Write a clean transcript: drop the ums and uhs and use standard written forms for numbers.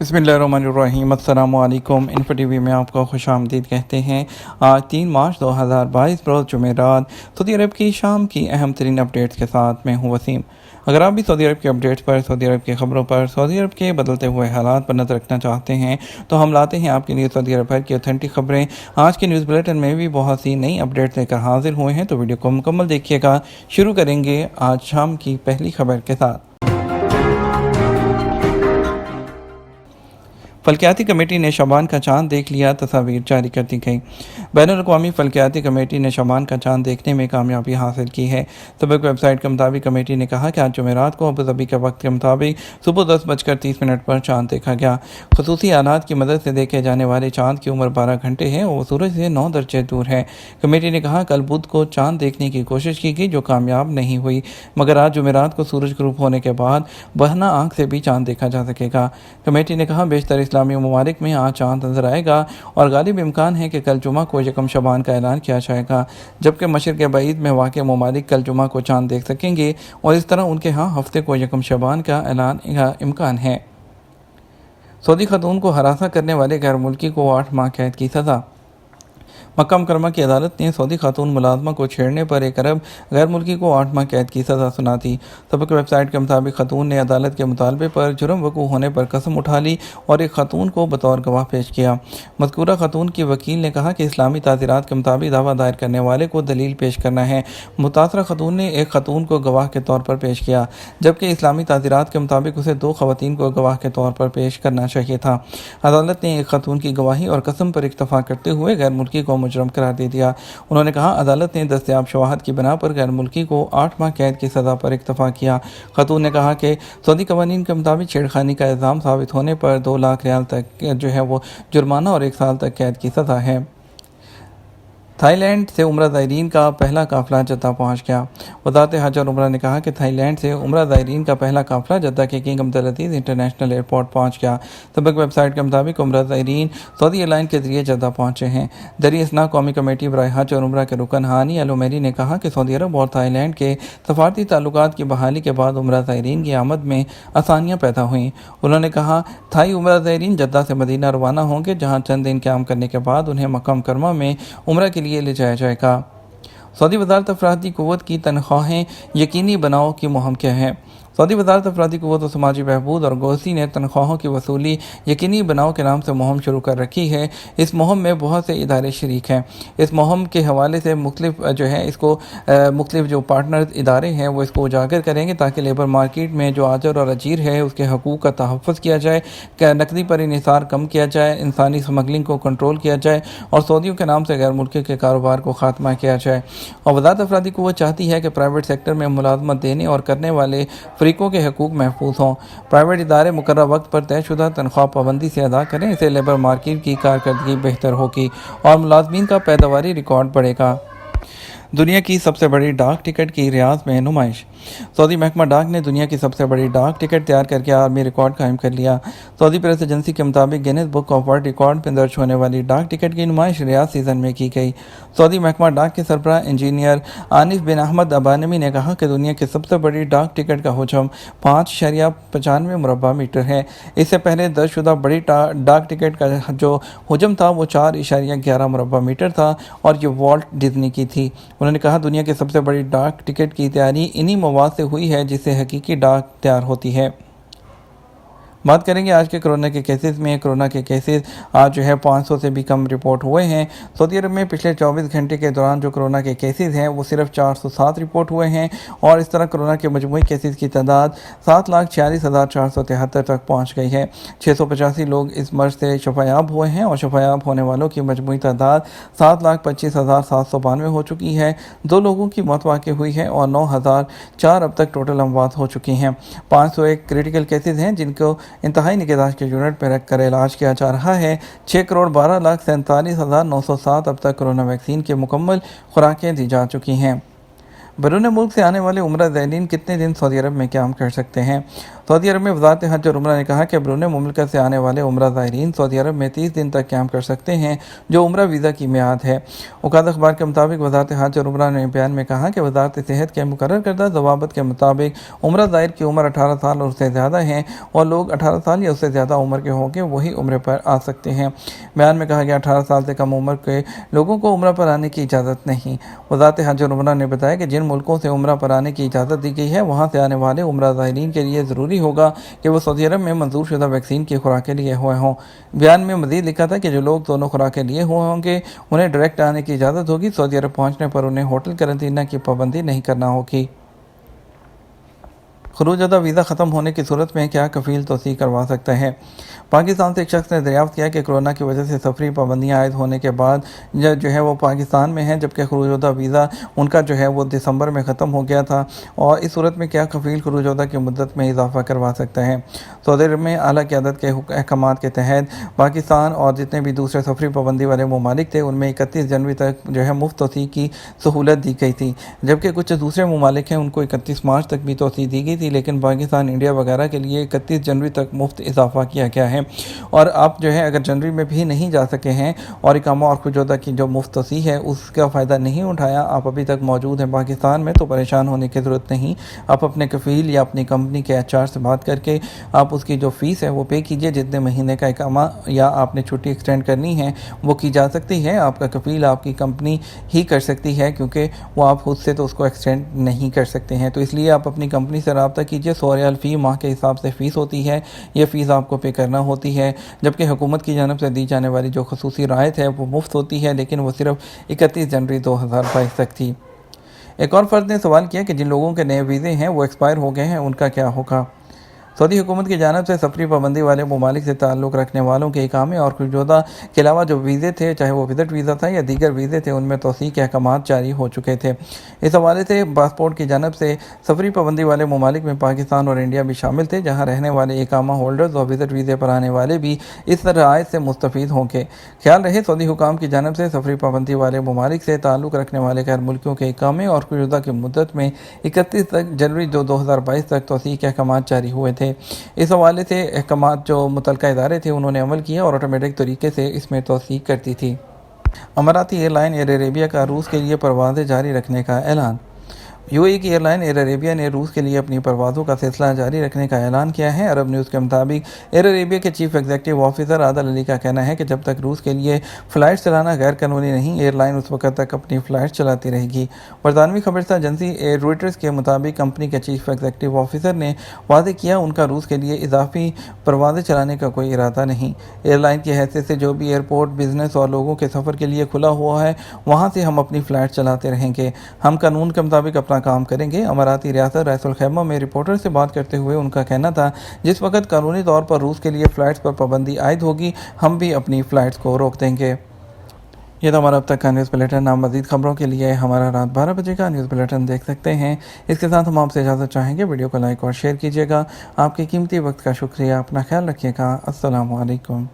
बिस्मिल्लाहिर्रहमानिर्रहीम। अस्सलामु अलैकुम। इन्फो टीवी में आपको खुश आमदीद कहते हैं। आज 3 मार्च 2022 रोज़ जुमेरात सऊदी अरब की शाम की अहम तरीन अपडेट्स के साथ मैं हूँ वसीम। अगर आप भी सऊदी अरब के अपडेट्स पर, सऊदी अरब की खबरों पर, सऊदी अरब के बदलते हुए हालात पर नजर रखना चाहते हैं तो हम लाते हैं आपके लिए सऊदी अरब भर की ऑथेंटिक खबरें। आज के न्यूज़ बुलेटिन में भी बहुत सी नई अपडेट्स लेकर हाजिर हुए हैं, तो वीडियो को मुकम्मल देखिएगा। शुरू करेंगे आज शाम की पहली खबर के साथ। फल्कियाती कमेटी ने शबान का चांद देख लिया, तस्वीर जारी कर दी गई। बैनुल-अक़वामी फल्कियाती कमेटी ने शबान का चांद देखने में कामयाबी हासिल की है। सबक वेबसाइट के मुताबिक कमेटी ने कहा कि आज जुमेरात को अबू धाबी के वक्त के मुताबिक सुबह 10:30 पर चांद देखा गया। खसूसी आलात की मदद से देखे जाने वाले चांद की उम्र 12 घंटे है और सूरज से 9 दर्जे दूर है। कमेटी ने कहा कल बुध को चांद देखने की कोशिश की गई जो कामयाब नहीं हुई, मगर आज जुमेरात को सूरज ग्रुप होने के बाद बहना आँख से भी चांद देखा जा सकेगा। कमेटी ने कहा बेशतर इस्लामी ममालिक में आज चांद नजर आएगा और गालिब इम्कान है कि कल जुमा को यकम शबान का ऐलान किया जाएगा, जबकि मशरिक़ बईद में वाक़ ममालिक कल जुमा को चांद देख सकेंगे और इस तरह उनके यहाँ हफ्ते को यकम शबान का ऐलान का इम्कान है। सऊदी खातून को हरासा करने वाले गैर मुल्की को 8 माह कैद की सज़ा। मक्का मुकरमा की अदालत ने सऊदी खातून मुलाजमा को छेड़ने पर एक अरब गैर मुल्की को 8 माह कैद की सज़ा सुना दी। सबक वेबसाइट के मुताबिक खातून ने अदालत के मुतालबे पर जुर्म वकू होने पर कसम उठा ली और एक खातून को बतौर गवाह पेश किया। मज़कूरा खातून की वकील ने कहा कि इस्लामी ताज़ीरात के मुताबिक दावा दायर करने वाले को दलील पेश करना है। मुतासरा खातून ने एक खातून को गवाह के तौर पर पेश किया, जबकि इस्लामी ताज़ीरात के मुताबिक उसे 2 खवातीन को गवाह के तौर पर पेश करना चाहिए था। अदालत ने एक खातून की गवाही और कसम पर इक्तफा करते हुए गैर मुल्की को मुजरम करार दे दिया। उन्होंने कहा अदालत ने दस्तयाब शवाहद की बिना पर गैर मुल्की को 8 माह कैद की सज़ा पर इक्तफा किया। खातून ने कहा कि सऊदी कवानीन के मुताबिक छेड़खानी का इल्ज़ाम साबित होने पर 2 लाख रियाल तक वो जुर्माना और 1 साल तक कैद की सज़ा है। थाईलैंड से उम्रा ज़ायरीन का पहला काफ़िला जद्दा पहुँच गया। वज़ारत हज और उम्रा ने कहा कि थाईलैंड से उम्रा ज़ायरीन का पहला काफ़िला जद्दा के किंग अब्दुल अज़ीज़ इंटरनेशनल एयरपोर्ट पहुँच गया। सबक वेबसाइट के मुताबिक उम्रा ज़ायरीन सऊदी एयरलाइन के जरिए जद्दा पहुँचे हैं। दरी इसना कौमी कमेटी बराए हज और उम्रा के रुकन हानी अल उमैरी ने कहा कि सऊदी अरब और थाईलैंड के सफारती ताल्लुकात की बहाली के बाद उम्रा ज़ायरीन की आमद में आसानियाँ पैदा हुई। उन्होंने कहा थाई उम्रा ज़ायरीन जद्दा से मदीना रवाना होंगे, जहाँ चंद दिन क़याम करने के बाद उन्हें मक्का मुकरमा में उम्रा के लिए ले जाया जाएगा। सऊदी वज़ारत अफ़रादी क़ुव्वत की तनख्वाहें यकीनी बनाओ की मुहिम क्या है। सऊदी वज़ारत अफ़रादी क़ुव्वत और समाजी बहबूद और गोसी ने तनख्वाहों की वसूली यकीनी बनाओ के नाम से मुहिम शुरू कर रखी है। इस मुहिम में बहुत से इदारे शरीक हैं। इस मुहिम के हवाले से मुख्तलिफ मुख्तलिफ जो पार्टनर इदारे हैं वो इसको उजागर करेंगे ताकि लेबर मार्केट में जो आजर और अजीर है उसके हकूक़ का तहफ़्फ़ुज़ किया जाए, नकदी पर इन्हिसार कम किया जाए, इंसानी स्मगलिंग को कंट्रोल किया जाए और सऊदियों के नाम से गैर मुल्की के कारोबार को ख़ात्मा किया जाए। और वज़ारत अफ़रादी क़ुव्वत चाहती है कि प्राइवेट सेक्टर में मुलाज़मत देने और करने वाले फ़रीक़ों के हकूक़ महफूज हों। प्राइवेट इदारे मुकर्रर वक्त पर तयशुदा तनख्वाह पाबंदी से अदा करें, इससे लेबर मार्केट की कारकर्दगी बेहतर होगी और मुलाज़मीन का पैदावारी रिकॉर्ड बढ़ेगा। दुनिया की सबसे बड़ी डाक टिकट की रियाद में नुमाइश। सऊदी महकमा डाक ने दुनिया की सबसे बड़ी डाक टिकट तैयार करके आलमी रिकॉर्ड कायम कर लिया। सऊदी प्रेस एजेंसी के मुताबिक Guinness book of world record में दर्ज होने वाली डाक टिकट की नुमाइश रियाद सीज़न में की गई। सऊदी महकमा डाक के सरबराह इंजीनियर आनिफ बिन अहमद अबानवी ने कहा कि दुनिया की सबसे बड़ी डाक टिकट का हुजम 5.95 मुरबा मीटर है। इससे पहले दर्जशुदा बड़ी डाक टिकट का जो हुजम था वो 4.11 मुरबा मीटर था और ये वॉल्ट डिज्नी की थी। उन्होंने कहा दुनिया की सबसे बड़ी डाक टिकट की तैयारी इन्हीं मवाद से हुई है जिससे हकीकी डाक तैयार होती है। बात करेंगे आज के कोरोना के केसेस में। कोरोना के केसेस आज 500 से भी कम रिपोर्ट हुए हैं। सऊदी अरब में पिछले 24 घंटे के दौरान जो कोरोना के केसेस हैं वो सिर्फ 407 रिपोर्ट हुए हैं और इस तरह कोरोना के मजमूई केसेस की तादाद 7,46,473 तक पहुंच गई है। 685 लोग इस मर्ज से शफायाब हुए हैं और शफायाब होने वालों की मजमूई तादाद 7,25,792 हो चुकी है। 2 लोगों की मौत वाक़ई हुई है और 9,004 अब तक टोटल अमवात हो चुकी हैं। 501 क्रिटिकल केसेस हैं जिनको इंतहाई निगहदाश्त के यूनिट पर रख कर इलाज किया जा रहा है। 6,12,47,907 अब तक कोरोना वैक्सीन के मुकम्मल खुराकें दी जा चुकी हैं। बैरून मुल्क से आने वाले उम्रा ज़ायरीन कितने दिन सऊदी अरब में क़याम कर सकते हैं। सऊदी अरब में वज़ारत हज और उम्रा ने कहा कि बैरून मुल्क से आने वाले उम्रा ज़ायरीन सऊदी अरब में 30 दिन तक क़याम कर सकते हैं, जो उम्रा वीज़ा की मियाद है। औकात अखबार के मुताबिक वज़ारत हज और उम्रा ने बयान में कहा कि वज़ारत सेहत के मुकर्रर करदा ज़वाबित के मुताबिक उम्रा ज़ायर की उम्र 18 साल और उससे ज़्यादा है, और लोग 18 साल या उससे ज़्यादा उम्र के होंगे वही उम्रे पर आ सकते हैं। बयान में कहा गया 18 साल से कम उम्र के लोगों को उम्रा पर आने की इजाज़त नहीं। वज़ारत हज और उम्रा ने बताया कि जिन मुल्कों से उम्रा पर आने की इजाज़त दी गई है, वहाँ से आने वाले उम्रा ज़ायरीन के लिए ज़रूरी होगा कि वो सऊदी अरब में मंजूर शुदा वैक्सीन की खुराकें लिए हुए हों। बयान में मज़ीद लिखा था कि जो लोग दोनों खुराकें लिए हुए होंगे उन्हें डायरेक्ट आने की इजाज़त होगी। सऊदी अरब पहुँचने पर उन्हें होटल करंतना की पाबंदी नहीं करना होगी। खुरूजदा वीज़ा ख़त्म होने की सूरत में क्या कफ़ील तोसी करवा सकता है? पाकिस्तान से एक शख्स ने दरियाफ्त किया कि कोरोना की वजह से सफरी पाबंदियाँ आयद होने के बाद जो है वो पाकिस्तान में है, जबकि खुरूजदा वीज़ा उनका जो है वो दिसंबर में ख़त्म हो गया था, और इस सूरत में क्या कफ़ील खुरूजदा की मुद्दत में इजाफा करवा सकता है? सऊदी अरब में आला क़यादत के अहकाम के तहत पाकिस्तान और जितने भी दूसरे सफरी पाबंदी वाले ममालिक थे उनमें 31 जनवरी तक जो है मुफ्त तोसी की सहूलत दी गई थी, जबकि कुछ दूसरे ममालिक हैं उनको 31 मार्च तक भी तोसी दी गई थी, लेकिन पाकिस्तान, इंडिया वगैरह के लिए 31 जनवरी तक मुफ्त इजाफा किया गया है। और आप जो है अगर जनवरी में भी नहीं जा सके हैं और इकामा और खुरूजदा की जो मुफ्त तोसी है उसका फ़ायदा नहीं उठाया, आप अभी तक मौजूद हैं पाकिस्तान में, तो परेशान होने की ज़रूरत नहीं। आप अपने कफ़ील या अपनी कंपनी के HR से बात करके आप उसकी जो फ़ीस है वो पे कीजिए। जितने महीने का इकामा या आपने छुट्टी एक्सटेंड करनी है वो की जा सकती है। आपका कफ़ील आपकी कंपनी ही कर सकती है, क्योंकि वो आप खुद से तो उसको एक्सटेंड नहीं कर सकते हैं। तो इसलिए आप अपनी कंपनी से रब्ता कीजिए। 100 रियाल फ़ी माह के हिसाब से फ़ीस होती है, ये फ़ीस आपको पे करना होती है, जबकि हुकूमत की जानब से दी जाने वाली जो खसूसी रायत है वो मुफ्त होती है, लेकिन वो सिर्फ 31 जनवरी 2022 तक थी। एक और फ़र्द ने सवाल किया कि जिन लोगों के नए वीज़े हैं वो एक्सपायर हो गए हैं, उनका क्या होगा? सऊदी हुकूमत की जानब से सफरी पाबंदी वाले ममालिक से ताल्लुक़ रखने वालों के इकामे और खुरूजदा के अलावा जो वीज़े थे, चाहे वो विज़िट वीज़ा था या दीगर वीज़े थे, उनमें तौसीक़ के अहकाम जारी हो चुके थे। इस हवाले से पासपोर्ट की जानब से सफरी पाबंदी वाले ममालिक में पाकिस्तान और इंडिया भी शामिल थे, जहाँ रहने वाले इकामा होल्डर्स और विज़िट वीज़े पर आने वाले भी इस रायत से मुस्तफ़ीद होंगे। ख्याल रहे सऊदी हुकाम की जानब से सफरी पाबंदी वाले ममालिक से ताल्लुक़ रखने वाले गैर मुल्कियों के इकामे और खुरूजदा की मुद्दत में 31 जनवरी 2022 तक तौसीक़ के अहकाम जारी हुए थे। इस हवाले से अहकाम जो मुतलका इदारे थे उन्होंने अमल किया और ऑटोमेटिक तरीके से इसमें तौसीक़ कर दी थी। अमाराती एयरलाइन एयर अरेबिया का रूस के लिए परवाज़ें जारी रखने का ऐलान। UAE की एयरलाइन एयर अरेबिया ने रूस के लिए अपनी परवाज़ों का सिलसिला जारी रखने का ऐलान किया है। अरब न्यूज़ के मुताबिक एयर अरेबिया के chief executive officer Adil Ali का कहना है कि जब तक रूस के लिए फ़्लाइट चलाना गैर कानूनी नहीं, एयरलाइन उस वक्त तक अपनी फ़्लाइट चलाती रहेगी। बरतानवी खबरसा एजेंसी रॉयटर्स के मुताबिक कंपनी के चीफ एग्जीक्यूटिव ऑफिसर ने वाज़ेह किया उनका रूस के लिए इजाफी परवाज़ें चलाने का कोई इरादा नहीं। एयरलाइन की हैसियत से जो भी एयरपोर्ट बिजनेस और लोगों के सफ़र के लिए खुला हुआ है वहाँ से हम अपनी फ़्लाइट चलाते रहेंगे। हम कानून के मुताबिक अपना काम करेंगे। अमाराती रियासत रैसुल खैमा में रिपोर्टर से बात करते हुए उनका कहना था, जिस वक्त कानूनी तौर पर रूस के लिए फ़्लाइट्स पर पाबंदी आयद होगी, हम भी अपनी फ़्लाइट्स को रोक देंगे। ये तो हमारा अब तक का न्यूज़ बुलेटिन। आप मज़ीद खबरों के लिए हमारा रात 12 बजे का न्यूज़ बुलेटिन देख सकते हैं। इसके साथ हम आपसे इजाज़त चाहेंगे। वीडियो को लाइक और शेयर कीजिएगा। आपके कीमती वक्त का शुक्रिया। अपना ख्याल रखिएगा। अस्सलामु अलैकुम।